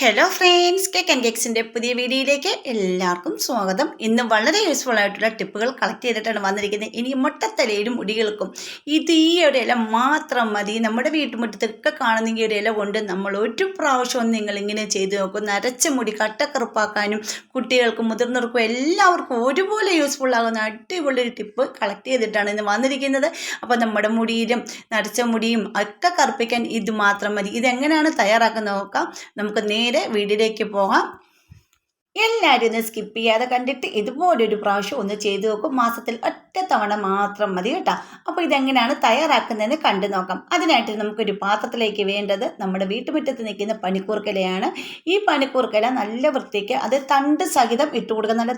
Hello friends, cake and കേക്സിൻ്റെ പുതിയ വീഡിയോയിലേക്ക് എല്ലാവർക്കും സ്വാഗതം. ഇന്ന് വളരെ യൂസ്ഫുൾ ആയിട്ടുള്ള ടിപ്പുകൾ കളക്ട് ചെയ്തിട്ടാണ് വന്നിരിക്കുന്നത്. ഇനി മുട്ടത്തലയിലും മുടികൾക്കും ഈ ഒരു ഇല മാത്രം മതി. നമ്മുടെ വീട്ടുമുറ്റത്തൊക്കെ കാണുന്ന ഈ ഒരു ഇല കൊണ്ട് നമ്മൾ ഒരു പ്രാവശ്യം നിങ്ങളിങ്ങനെ ചെയ്ത് നോക്കും. നരച്ച മുടി കട്ടക്കറുപ്പാക്കാനും കുട്ടികൾക്കും മുതിർന്നവർക്കും എല്ലാവർക്കും ഒരുപോലെ യൂസ്ഫുൾ ആകുന്ന അടിപൊളി ടിപ്പ് കളക്ട് ചെയ്തിട്ടാണ് ഇന്ന് വന്നിരിക്കുന്നത്. അപ്പോൾ നമ്മുടെ മുടിയിലും നരച്ച മുടിയും ഒക്കെ കറുപ്പിക്കാൻ ഇത് മാത്രം മതി. ഇതെങ്ങനെയാണ് തയ്യാറാക്കുന്നത് നോക്കാം. നമുക്ക് നേരെ വീഡിയോയിലേക്ക് പോകാം. എല്ലാവരും ഒന്ന് സ്കിപ്പ് ചെയ്യാതെ കണ്ടിട്ട് ഇതുപോലൊരു പ്രാവശ്യം ഒന്ന് ചെയ്തു നോക്കും. മാസത്തിൽ ഒറ്റ തവണ മാത്രം മതി കേട്ടോ. അപ്പോൾ ഇതെങ്ങനെയാണ് തയ്യാറാക്കുന്നതെന്ന് കണ്ടു നോക്കാം. അതിനായിട്ട് നമുക്കൊരു പാത്രത്തിലേക്ക് വേണ്ടത് നമ്മുടെ വീട്ടുമുറ്റത്ത് നിൽക്കുന്ന പനിക്കൂർക്കലയാണ്. ഈ പനിക്കൂർക്കല നല്ല വൃത്തിക്ക് അത് തണ്ട് സഹിതം ഇട്ട് കൊടുക്കുക. നല്ല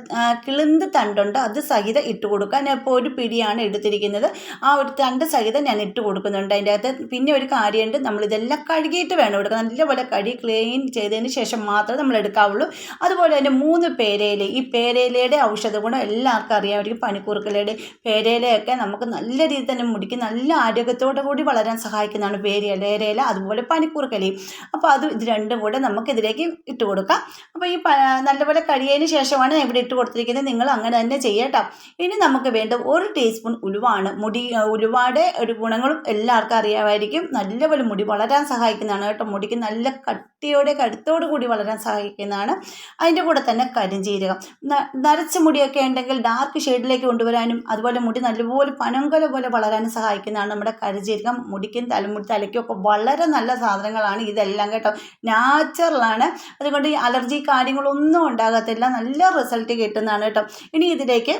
കിളിന്ത് തണ്ടുണ്ട്, അത് സഹിതം ഇട്ട് കൊടുക്കുക. ഞാൻ ഇപ്പോൾ ഒരു പിടിയാണ് എടുത്തിരിക്കുന്നത്. ആ ഒരു തണ്ട് സഹിതം ഞാൻ ഇട്ട് കൊടുക്കുന്നുണ്ട്. അതിൻ്റെ അകത്ത് പിന്നെ ഒരു കാര്യമുണ്ട്, നമ്മളിതെല്ലാം കഴുകിയിട്ട് വേണം എടുക്കുക. നല്ലപോലെ കഴുകി ക്ലീൻ ചെയ്തതിന് ശേഷം മാത്രമേ നമ്മൾ എടുക്കാവുള്ളൂ. അതുപോലെ 3 പേരയില. ഈ പേരയിലയുടെ ഔഷധ ഗുണം എല്ലാവർക്കും അറിയാമായിരിക്കും. പനിക്കൂർക്കലയുടെ പേരയിലയൊക്കെ നമുക്ക് നല്ല രീതിയിൽ തന്നെ മുടിക്ക് നല്ല ആരോഗ്യത്തോടു കൂടി വളരാൻ സഹായിക്കുന്നതാണ് പേരയില, അതുപോലെ പനിക്കൂർക്കലയും. അപ്പോൾ ഇത് രണ്ടും കൂടെ നമുക്കിതിലേക്ക് ഇട്ട് കൊടുക്കാം. അപ്പോൾ ഈ നല്ലപോലെ കഴിയതിന് ശേഷമാണ് ഇവിടെ ഇട്ട് കൊടുത്തിരിക്കുന്നത്. നിങ്ങൾ അങ്ങനെ തന്നെ ചെയ്യട്ടോ. ഇനി നമുക്ക് വേണ്ട 1 ടീസ്പൂൺ ഉലുവാണ്. ഉലുവയുടെ ഒരു ഗുണങ്ങളും എല്ലാവർക്കും അറിയാമായിരിക്കും. നല്ലപോലെ മുടി വളരാൻ സഹായിക്കുന്നതാണ് കേട്ടോ. മുടിക്ക് നല്ല കടുത്തോടു കൂടി വളരാൻ സഹായിക്കുന്നതാണ്. അതിൻ്റെ കൂടെ തന്നെ കരിഞ്ജീരകം. നരച്ച മുടിയൊക്കെ ഉണ്ടെങ്കിൽ ഡാർക്ക് ഷെയ്ഡിലേക്ക് കൊണ്ടുവരാനും അതുപോലെ മുടി നല്ലപോലെ പനങ്കല പോലെ വളരാനും സഹായിക്കുന്നതാണ് നമ്മുടെ കരിഞ്ജീരകം. മുടിക്കും തലയ്ക്കും ഒക്കെ വളരെ നല്ല സാധനങ്ങളാണ് ഇതെല്ലാം കേട്ടോ. നാച്ചുറലാണ്. അതുകൊണ്ട് ഈ അലർജി കാര്യങ്ങളൊന്നും ഉണ്ടാകത്തില്ല. നല്ല റിസൾട്ട് കിട്ടുന്നതാണ് കേട്ടോ. ഇനി ഇതിലേക്ക്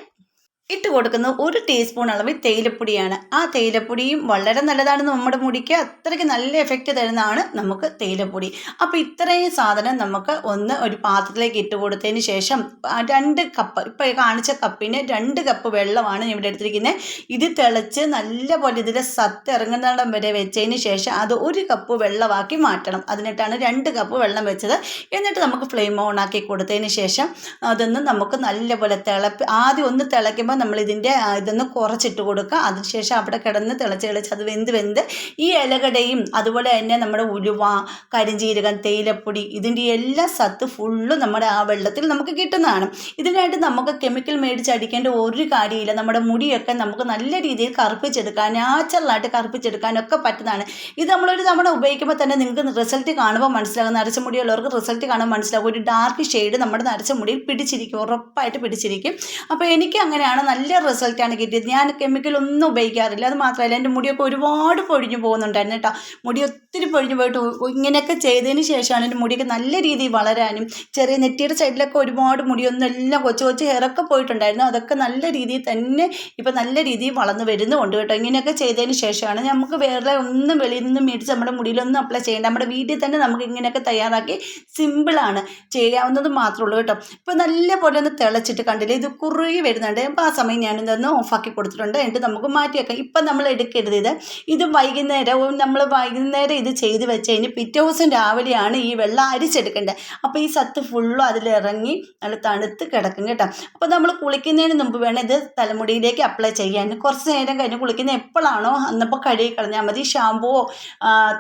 ഇട്ട് കൊടുക്കുന്നത് 1 ടീസ്പൂൺ അളവിൽ തേയിലപ്പൊടിയാണ്. ആ തേയിലപ്പൊടിയും വളരെ നല്ലതാണ്. നമ്മുടെ മുടിക്ക് അത്രയ്ക്ക് നല്ല എഫക്റ്റ് തരുന്നതാണ് നമുക്ക് തേയിലപ്പൊടി. അപ്പോൾ ഇത്രയും സാധനം നമുക്ക് ഒരു പാത്രത്തിലേക്ക് ഇട്ട് കൊടുത്തതിന് ശേഷം 2 കപ്പ്, ഇപ്പോൾ കാണിച്ച കപ്പിന് 2 കപ്പ് വെള്ളമാണ് ഞാൻ ഇവിടെ എടുത്തിരിക്കുന്നത്. ഇത് തിളച്ച് നല്ലപോലെ ഇതിലെ സത്ത് ഇറങ്ങുന്നിടം വരെ വെച്ചതിന് ശേഷം അത് 1 കപ്പ് വെള്ളമാക്കി മാറ്റണം. അതിനിട്ടാണ് 2 കപ്പ് വെള്ളം വെച്ചത്. എന്നിട്ട് നമുക്ക് ഫ്ലെയിം ഓൺ ആക്കി കൊടുത്തതിന് ശേഷം അതൊന്ന് നമുക്ക് നല്ലപോലെ ആദ്യം ഒന്ന് തിളയ്ക്കുമ്പോൾ നമ്മൾ ഇതൊന്ന് കുറച്ചിട്ട് കൊടുക്കുക. അതിനുശേഷം അവിടെ കിടന്ന് തിളച്ച് അത് വെന്ത് ഈ ഇലകടയും അതുപോലെ തന്നെ നമ്മുടെ ഉലുവ, കരിഞ്ജീരകം, തേയിലപ്പൊടി ഇതിൻ്റെ എല്ലാ സത്ത് ഫുള്ളും നമ്മുടെ ആ വെള്ളത്തിൽ നമുക്ക് കിട്ടുന്നതാണ്. ഇതിനായിട്ട് നമുക്ക് കെമിക്കൽ മേടിച്ചടിക്കേണ്ട ഒരു കാര്യമില്ല. നമ്മുടെ മുടിയൊക്കെ നമുക്ക് നല്ല രീതിയിൽ കറുപ്പിച്ചെടുക്കാൻ, നാച്ചുറലായിട്ട് കറുപ്പിച്ചെടുക്കാനൊക്കെ പറ്റുന്നതാണ്. ഇത് നമ്മളൊരു തവണ ഉപയോഗിക്കുമ്പോൾ തന്നെ നിങ്ങൾക്ക് റിസൾട്ട് കാണുമ്പോൾ മനസ്സിലാകും. നരച്ച മുടിയുള്ളവർക്ക് റിസൾട്ട് കാണുമ്പോൾ മനസ്സിലാകും. ഒരു ഡാർക്ക് ഷെയ്ഡ് നമ്മുടെ നരച്ച മുടിയിൽ പിടിച്ചിരിക്കും, ഉറപ്പായിട്ട് പിടിച്ചിരിക്കും. അപ്പോൾ എനിക്ക് അങ്ങനെയാണ് നല്ല റിസൾട്ടാണ് കിട്ടിയത്. ഞാൻ കെമിക്കലൊന്നും ഉപയോഗിക്കാറില്ല. അത് മാത്രമല്ല എൻ്റെ മുടിയൊക്കെ ഒരുപാട് പൊഴിഞ്ഞു പോകുന്നുണ്ടായിരുന്നു കേട്ടോ. മുടി ഒത്തിരി പൊഴിഞ്ഞു പോയിട്ട് ഇങ്ങനെയൊക്കെ ചെയ്തതിന് ശേഷമാണ് എൻ്റെ മുടിയൊക്കെ നല്ല രീതിയിൽ വളരാനും, ചെറിയ നെറ്റിയുടെ സൈഡിലൊക്കെ ഒരുപാട് മുടിയൊന്നും എല്ലാം കൊച്ചു ഹെയറൊക്കെ പോയിട്ടുണ്ടായിരുന്നു. അതൊക്കെ നല്ല രീതിയിൽ തന്നെ ഇപ്പം നല്ല രീതിയിൽ വളർന്നു വരുന്നുണ്ട് കേട്ടോ. ഇങ്ങനെയൊക്കെ ചെയ്തതിന് ശേഷമാണ് നമുക്ക് വേറെ ഒന്നും വെളിയിൽ നിന്നും മേടിച്ച് നമ്മുടെ മുടിയിലൊന്നും അപ്ലൈ ചെയ്യേണ്ട. നമ്മുടെ വീട്ടിൽ തന്നെ നമുക്ക് ഇങ്ങനെയൊക്കെ തയ്യാറാക്കി സിമ്പിളാണ്, ചെയ്യാവുന്നത് മാത്രമേ ഉള്ളൂ കേട്ടോ. ഇപ്പോൾ നല്ല പോലെ ഒന്ന് തിളച്ചിട്ട് കണ്ടില്ലേ, ഇത് കുറുകി വരുന്നുണ്ട്. അപ്പോൾ ആ സമയം ഞാനിതൊന്ന് ഓഫാക്കി കൊടുത്തിട്ടുണ്ട്. എന്നിട്ട് നമുക്ക് മാറ്റി വെക്കാം. ഇപ്പം നമ്മൾ എടുക്കരുത്. ഇത് വൈകുന്നേരം ഇത് ചെയ്ത് വെച്ച് കഴിഞ്ഞ് പിറ്റേ ദിവസം രാവിലെയാണ് ഈ വെള്ളം അരിച്ചെടുക്കേണ്ടത്. അപ്പോൾ ഈ സത്ത് ഫുള്ളും അതിലിറങ്ങി നല്ല തണുത്ത് കിടക്കും കേട്ടോ. അപ്പോൾ നമ്മൾ കുളിക്കുന്നതിന് മുമ്പ് വേണം ഇത് തലമുടിയിലേക്ക് അപ്ലൈ ചെയ്യാൻ. കുറച്ച് നേരം കഴിഞ്ഞ് കുളിക്കുന്ന എപ്പോഴാണോ അന്നപ്പോൾ കഴുകി കളഞ്ഞാൽ മതി. ഷാമ്പുവോ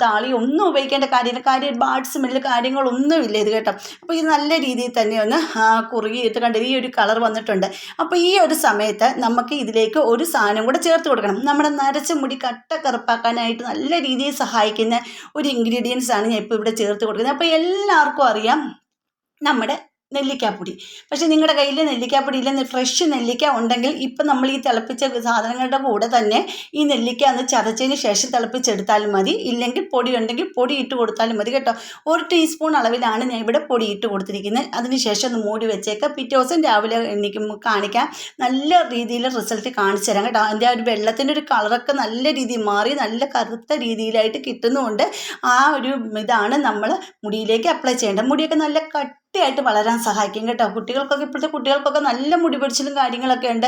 താളിയോ ഒന്നും ഉപയോഗിക്കേണ്ട കാര്യം ബാഡ് സ്മെല്ല് കാര്യങ്ങളൊന്നുമില്ല ഇത് കേട്ടോ. അപ്പോൾ ഇത് നല്ല രീതിയിൽ തന്നെ ഒന്ന് കുറുകിയിട്ട് കണ്ടത് ഈ ഒരു കളർ വന്നിട്ടുണ്ട്. അപ്പോൾ ഈ ഒരു സമയത്ത് നമുക്ക് ഇതിലേക്ക് ഒരു സാധനം കൂടെ ചേർത്ത് കൊടുക്കണം. നമ്മുടെ നരച്ച മുടി കറുപ്പാക്കാനായിട്ട് നല്ല രീതിയിൽ സഹായിക്കുന്ന ഒരു ഇൻഗ്രീഡിയൻസ് ആണ് ഞാൻ ഇപ്പോൾ ഇവിടെ ചേർത്ത് കൊടുക്കുന്നത്. അപ്പോൾ എല്ലാവർക്കും അറിയാം നമ്മുടെ നെല്ലിക്കാപ്പൊടി. പക്ഷേ നിങ്ങളുടെ കയ്യിൽ നെല്ലിക്കാപ്പൊടി ഇല്ല, ഫ്രഷ് നെല്ലിക്ക ഉണ്ടെങ്കിൽ ഇപ്പം നമ്മൾ ഈ തിളപ്പിച്ച സാധനങ്ങളുടെ കൂടെ തന്നെ ഈ നെല്ലിക്ക ഒന്ന് ചതച്ചതിന് ശേഷം തിളപ്പിച്ചെടുത്താലും മതി. ഇല്ലെങ്കിൽ പൊടി ഉണ്ടെങ്കിൽ പൊടി ഇട്ട് കൊടുത്താലും മതി കേട്ടോ. 1 ടീസ്പൂൺ അളവിലാണ് ഞാൻ ഇവിടെ പൊടി ഇട്ട് കൊടുത്തിരിക്കുന്നത്. അതിനുശേഷം ഒന്ന് മൂടി വെച്ചേക്കാം. പിറ്റേ ദിവസം രാവിലെ എനിക്ക് കാണിക്കാം. നല്ല രീതിയിൽ റിസൾട്ട് കാണിച്ചു തരാം കേട്ടോ. അതിൻ്റെ ഒരു വെള്ളത്തിൻ്റെ ഒരു കളറൊക്കെ നല്ല രീതിയിൽ മാറി നല്ല കറുത്ത രീതിയിലായിട്ട് കിട്ടുന്നുമുണ്ട്. ആ ഒരു ഇതാണ് നമ്മൾ മുടിയിലേക്ക് അപ്ലൈ ചെയ്യേണ്ടത്. മുടിയൊക്കെ നല്ല കട്ടിയായിട്ട് വളരാൻ സഹായിക്കും കേട്ടോ. കുട്ടികൾക്കൊക്കെ ഇപ്പോഴത്തെ കുട്ടികൾക്കൊക്കെ നല്ല മുടി പൊഴിച്ചിലും കാര്യങ്ങളൊക്കെ ഉണ്ട്.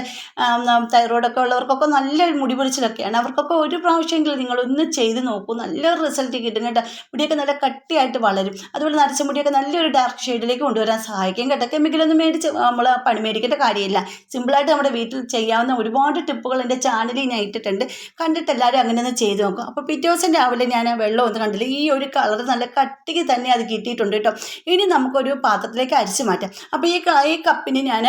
തൈറോയ്ഡൊക്കെ ഉള്ളവർക്കൊക്കെ നല്ല മുടി പൊഴിച്ചിലൊക്കെയാണ്. അവർക്കൊക്കെ ഒരു പ്രാവശ്യമെങ്കിലും നിങ്ങളൊന്ന് ചെയ്ത് നോക്കൂ, നല്ലൊരു റിസൾട്ട് കിട്ടും കേട്ടോ. മുടിയൊക്കെ നല്ല കട്ടിയായിട്ട് വളരും. അതുപോലെ നരച്ച മുടിയൊക്കെ നല്ലൊരു ഡാർക്ക് ഷെയ്ഡിലേക്ക് കൊണ്ടുവരാൻ സഹായിക്കും കേട്ടോ. കെമിക്കലൊന്നും മേടിച്ച് നമ്മൾ പണി മേടിക്കേണ്ട കാര്യമില്ല. സിമ്പിളായിട്ട് നമ്മുടെ വീട്ടിൽ ചെയ്യാവുന്ന ഒരുപാട് ടിപ്പുകൾ എൻ്റെ ചാനലിൽ ഞാൻ ഇട്ടിട്ടുണ്ട്. കണ്ടിട്ട് എല്ലാവരും അങ്ങനെ ഒന്ന് ചെയ്ത് നോക്കും. അപ്പോൾ പിറ്റേ ദിവസം രാവിലെ ഞാൻ വെള്ളം ഒന്നും കണ്ടില്ല, ഈ ഒരു കളർ നല്ല കട്ടിക്ക് തന്നെ അത് കിട്ടിയിട്ടുണ്ട് കേട്ടോ. ഇനി നമുക്കൊരു പാത്രത്തിലേക്ക് അരിച്ച് മാറ്റാം. അപ്പോൾ ഈ കപ്പിന് ഞാൻ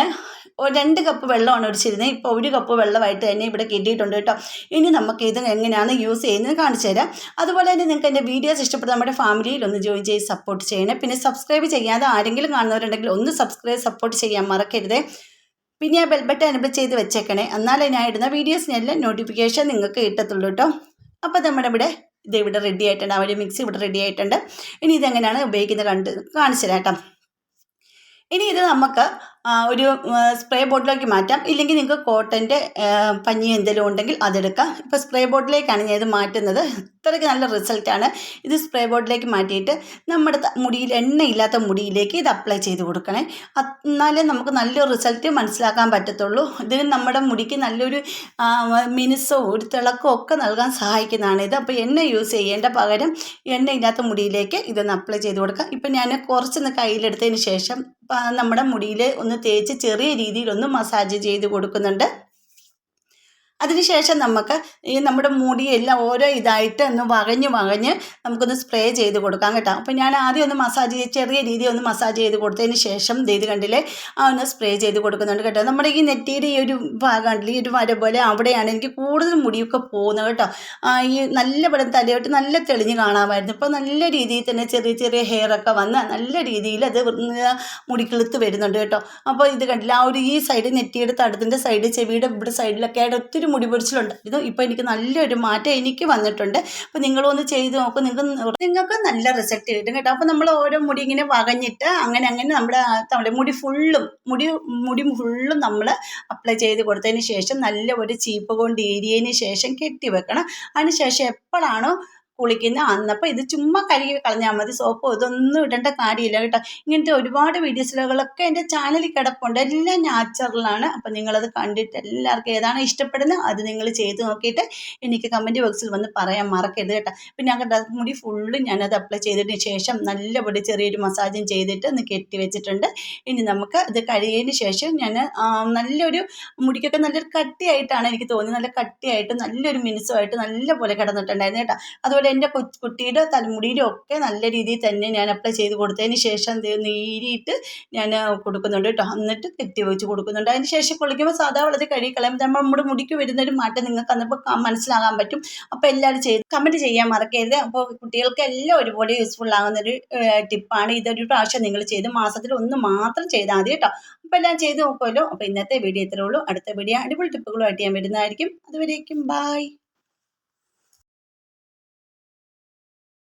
2 കപ്പ് വെള്ളമാണ് ഒഴിച്ചിരുന്നത്. ഇപ്പോൾ 1 കപ്പ് വെള്ളമായിട്ട് തന്നെ ഇവിടെ കിട്ടിയിട്ടുണ്ട് കേട്ടോ. ഇനി നമുക്ക് ഇത് എങ്ങനെയാണ് യൂസ് ചെയ്യുന്നത് കാണിച്ചു തരാം. അതുപോലെ തന്നെ നിങ്ങൾക്ക് എൻ്റെ വീഡിയോസ് ഇഷ്ടപ്പെട്ട നമ്മുടെ ഫാമിലിയിൽ ഒന്ന് ജോയിൻ ചെയ്ത് സപ്പോർട്ട് ചെയ്യണേ. പിന്നെ സബ്സ്ക്രൈബ് ചെയ്യാതെ ആരെങ്കിലും കാണുന്നവരുണ്ടെങ്കിൽ ഒന്ന് സപ്പോർട്ട് ചെയ്യാൻ മറക്കരുത്. പിന്നെ ആ ബെൽ ബട്ടൺ എനേബിൾ ചെയ്ത് വെച്ചേക്കണേ, എന്നാലേ ഞാൻ ഇടുന്ന വീഡിയോസിനെല്ലാം നോട്ടിഫിക്കേഷൻ നിങ്ങൾക്ക് കിട്ടത്തുള്ളൂ കേട്ടോ. അപ്പോൾ നമ്മുടെ ഇവിടെ റെഡി ആയിട്ടുണ്ട്. ആ ഒരു മിക്സി ഇവിടെ റെഡി ആയിട്ടുണ്ട്. ഇനി ഇതെങ്ങനെയാണ് ഉപയോഗിക്കുന്നത് കാണിച്ചു തരാം കേട്ടോ. ഇനി ഇത് നമുക്ക് ഒരു സ്പ്രേ ബോട്ടിലേക്ക് മാറ്റാം. ഇല്ലെങ്കിൽ നിങ്ങൾക്ക് കോട്ടൻ്റെ പഞ്ഞി എന്തെങ്കിലും ഉണ്ടെങ്കിൽ അതെടുക്കാം. ഇപ്പോൾ സ്പ്രേ ബോട്ടിലേക്കാണ് ഞാൻ ഇത് മാറ്റുന്നത്. ഇത്രയ്ക്ക് നല്ല റിസൾട്ടാണ്. ഇത് സ്പ്രേ ബോട്ടിലേക്ക് മാറ്റിയിട്ട് നമ്മുടെ മുടിയിൽ എണ്ണയില്ലാത്ത മുടിയിലേക്ക് ഇത് അപ്ലൈ ചെയ്ത് കൊടുക്കണേ. എന്നാലേ നമുക്ക് നല്ലൊരു റിസൾട്ട് മനസ്സിലാക്കാൻ പറ്റത്തുള്ളൂ. ഇതിന് നമ്മുടെ മുടിക്ക് നല്ലൊരു മിനുസോ ഒരു തിളക്കോ ഒക്കെ നൽകാൻ സഹായിക്കുന്നതാണ് ഇത്. അപ്പോൾ എണ്ണ യൂസ് ചെയ്യേണ്ട പകരം എണ്ണയില്ലാത്ത മുടിയിലേക്ക് ഇതൊന്ന് അപ്ലൈ ചെയ്ത് കൊടുക്കാം. ഇപ്പം ഞാൻ കുറച്ചൊന്ന് കയ്യിലെടുത്തതിന് ശേഷം നമ്മുടെ മുടിയിൽ ഒന്ന് തേച്ച് ചെറിയ രീതിയിലൊന്ന് മസാജ് ചെയ്ത് കൊടുക്കുന്നുണ്ട്. അതിനുശേഷം നമുക്ക് ഈ നമ്മുടെ മുടിയെല്ലാം ഓരോ ഇതായിട്ട് ഒന്ന് വകഞ്ഞ് നമുക്കൊന്ന് സ്പ്രേ ചെയ്ത് കൊടുക്കാം കേട്ടോ. അപ്പോൾ ഞാൻ ആദ്യം ഒന്ന് ചെറിയ രീതിയിൽ ഒന്ന് മസാജ് ചെയ്ത് കൊടുത്തതിന് ശേഷം ഇത് കണ്ടില്ലേ ഒന്ന് സ്പ്രേ ചെയ്ത് കൊടുക്കുന്നുണ്ട് കേട്ടോ. നമ്മുടെ ഈ നെറ്റിയുടെ ഈ ഒരു ഭാഗം കണ്ടില്ലേ, ഈ ഒരു വര പോലെ അവിടെയാണ് എനിക്ക് കൂടുതൽ മുടിയൊക്കെ പോകുന്നത് കേട്ടോ. ഈ നല്ല പോലെ തലയോട്ട് നല്ല തെളിഞ്ഞ് കാണാമായിരുന്നു. ഇപ്പോൾ നല്ല രീതിയിൽ തന്നെ ചെറിയ ഹെയറൊക്കെ വന്ന് നല്ല രീതിയിൽ അത് മുടിക്കിളുത്ത് വരുന്നുണ്ട് കേട്ടോ. അപ്പോൾ ഇത് കണ്ടില്ല, ആ ഒരു ഈ സൈഡ് നെറ്റിയുടെ തടത്തിൻ്റെ സൈഡ് ചെവിയുടെ ഇവിടെ സൈഡിലൊക്കെ ആയിട്ട് ഒത്തിരി മുടി പൊടിച്ചിലുണ്ടായിരുന്നു. ഇപ്പോൾ എനിക്ക് നല്ലൊരു മാറ്റം എനിക്ക് വന്നിട്ടുണ്ട്. അപ്പോൾ നിങ്ങളൊന്ന് ചെയ്ത് നോക്കും, നിങ്ങൾക്ക് നല്ല റിസൾട്ട് കിട്ടും കേട്ടോ. അപ്പോൾ നമ്മൾ ഓരോ മുടി ഇങ്ങനെ വകഞ്ഞിട്ട് അങ്ങനെ നമ്മുടെ മുടി ഫുള്ളും നമ്മൾ അപ്ലൈ ചെയ്ത് കൊടുത്തതിന് ശേഷം നല്ല ഒരു ചീപ്പ് കൊണ്ട് ഏരിയതിന് ശേഷം കെട്ടി വെക്കണം. അതിന് ശേഷം എപ്പോഴാണോ കുളിക്കുന്ന അന്നപ്പോൾ ഇത് ചുമ്മാ കഴുകി കളഞ്ഞാൽ മതി. സോപ്പോ ഇതൊന്നും ഇടേണ്ട കാര്യമില്ല കേട്ടോ. ഇങ്ങനത്തെ ഒരുപാട് വീഡിയോസുകളൊക്കെ എൻ്റെ ചാനലിൽ കിടപ്പുണ്ട്, എല്ലാം നാച്ചുറലാണ്. അപ്പം നിങ്ങളത് കണ്ടിട്ട് എല്ലാവർക്കും ഏതാണ് ഇഷ്ടപ്പെടുന്നത് അത് നിങ്ങൾ ചെയ്ത് നോക്കിയിട്ട് എനിക്ക് കമൻറ്റ് ബോക്സിൽ വന്ന് പറയാൻ മറക്കരുത് കേട്ടോ. പിന്നെ ഞങ്ങളുടെ മുടി ഫുള്ളും ഞാനത് അപ്ലൈ ചെയ്തതിന് ശേഷം നല്ലപോലെ ചെറിയൊരു മസാജും ചെയ്തിട്ട് ഒന്ന് കെട്ടി വെച്ചിട്ടുണ്ട്. ഇനി നമുക്ക് ഇത് കഴുകിയതിന് ശേഷം ഞാൻ നല്ലൊരു മുടിക്കൊക്കെ നല്ലൊരു കട്ടിയായിട്ടാണ് എനിക്ക് തോന്നിയത്. നല്ല കട്ടിയായിട്ട് നല്ലൊരു മിനുസമായിട്ട് നല്ല പോലെ കിടന്നിട്ടുണ്ടായിരുന്നു കേട്ടോ. അതുപോലെ എൻ്റെ കുട്ടിയുടെ തലമുടിയിലും ഒക്കെ നല്ല രീതിയിൽ തന്നെ ഞാൻ അപ്ലൈ ചെയ്ത് കൊടുത്തതിന് ശേഷം നീരിയിട്ട് ഞാൻ കൊടുക്കുന്നുണ്ട് കേട്ടോ. എന്നിട്ട് കെട്ടി വെച്ച് കൊടുക്കുന്നുണ്ട്. അതിന് ശേഷം കുളിക്കുമ്പോൾ സാധാ വെള്ളത്തിൽ കഴുകി കളയുമ്പോൾ നമ്മുടെ മുടിക്ക് വരുന്നൊരു മാറ്റം നിങ്ങൾക്ക് അന്നപ്പോൾ മനസ്സിലാകാൻ പറ്റും. അപ്പോൾ എല്ലാവരും കമൻറ്റ് ചെയ്യാൻ മറക്കരുത്. അപ്പോൾ കുട്ടികൾക്ക് എല്ലാം ഒരുപോലെ യൂസ്ഫുൾ ആകുന്നൊരു ടിപ്പാണ്. ഇതൊരു പ്രാവശ്യം നിങ്ങൾ ചെയ്ത് മാസത്തിൽ 1 മാത്രം ചെയ്താൽ മതി കേട്ടോ. അപ്പോൾ എല്ലാം ചെയ്ത് നോക്കുമല്ലോ. അപ്പോൾ ഇന്നത്തെ വീഡിയോ ഇത്രേ ഉള്ളൂ. അടുത്ത വീഡിയോ അടിപൊളി ടിപ്പുകളുമായിട്ട് ഞാൻ വരുന്നതായിരിക്കും. അതുവരേക്കും ബായ്.